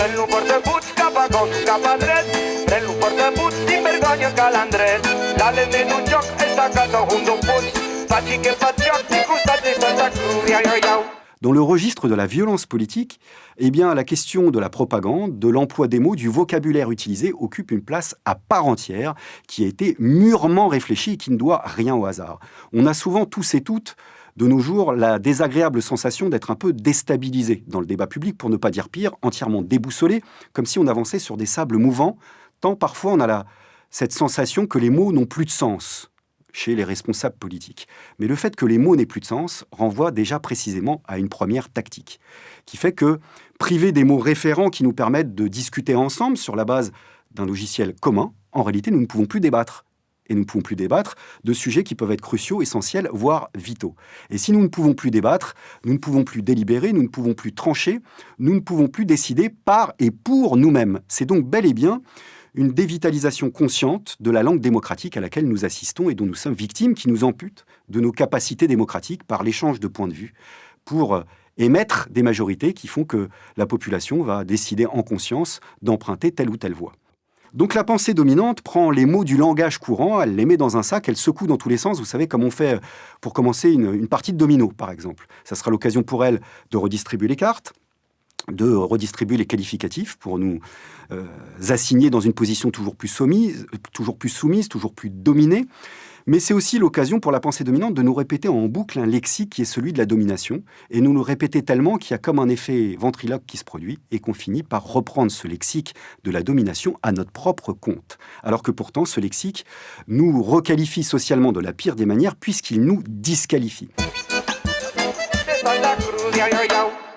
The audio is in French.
Pren-lo per debuts cap a gos, cap a dret. Pren-lo per debuts, sin vergonya calandret. L'Allen en un joc, està a casa un d'un puig. Faci que fa joc, i costat de Santa Cruz, iau, iau, iau. Dans le registre de la violence politique, eh bien, la question de la propagande, de l'emploi des mots, du vocabulaire utilisé occupe une place à part entière qui a été mûrement réfléchie et qui ne doit rien au hasard. On a souvent tous et toutes, de nos jours, la désagréable sensation d'être un peu déstabilisé dans le débat public, pour ne pas dire pire, entièrement déboussolé, comme si on avançait sur des sables mouvants, tant parfois on a cette sensation que les mots n'ont plus de sens chez les responsables politiques. Mais le fait que les mots n'aient plus de sens renvoie déjà précisément à une première tactique, qui fait que priver des mots référents qui nous permettent de discuter ensemble sur la base d'un logiciel commun, en réalité, nous ne pouvons plus débattre. Et nous ne pouvons plus débattre de sujets qui peuvent être cruciaux, essentiels, voire vitaux. Et si nous ne pouvons plus débattre, nous ne pouvons plus délibérer, nous ne pouvons plus trancher, nous ne pouvons plus décider par et pour nous-mêmes. C'est donc bel et bien une dévitalisation consciente de la langue démocratique à laquelle nous assistons et dont nous sommes victimes, qui nous ampute de nos capacités démocratiques par l'échange de points de vue pour émettre des majorités qui font que la population va décider en conscience d'emprunter telle ou telle voie. Donc la pensée dominante prend les mots du langage courant, elle les met dans un sac, elle secoue dans tous les sens. Vous savez, comme on fait pour commencer une partie de domino, par exemple. Ça sera l'occasion pour elle de redistribuer les cartes, de redistribuer les qualificatifs pour nous assigner dans une position toujours plus soumise, toujours plus dominée. Mais c'est aussi l'occasion pour la pensée dominante de nous répéter en boucle un lexique qui est celui de la domination, et nous le répéter tellement qu'il y a comme un effet ventriloque qui se produit, et qu'on finit par reprendre ce lexique de la domination à notre propre compte. Alors que pourtant, ce lexique nous requalifie socialement de la pire des manières, puisqu'il nous disqualifie. Santa Cruz, iau, iau, iau.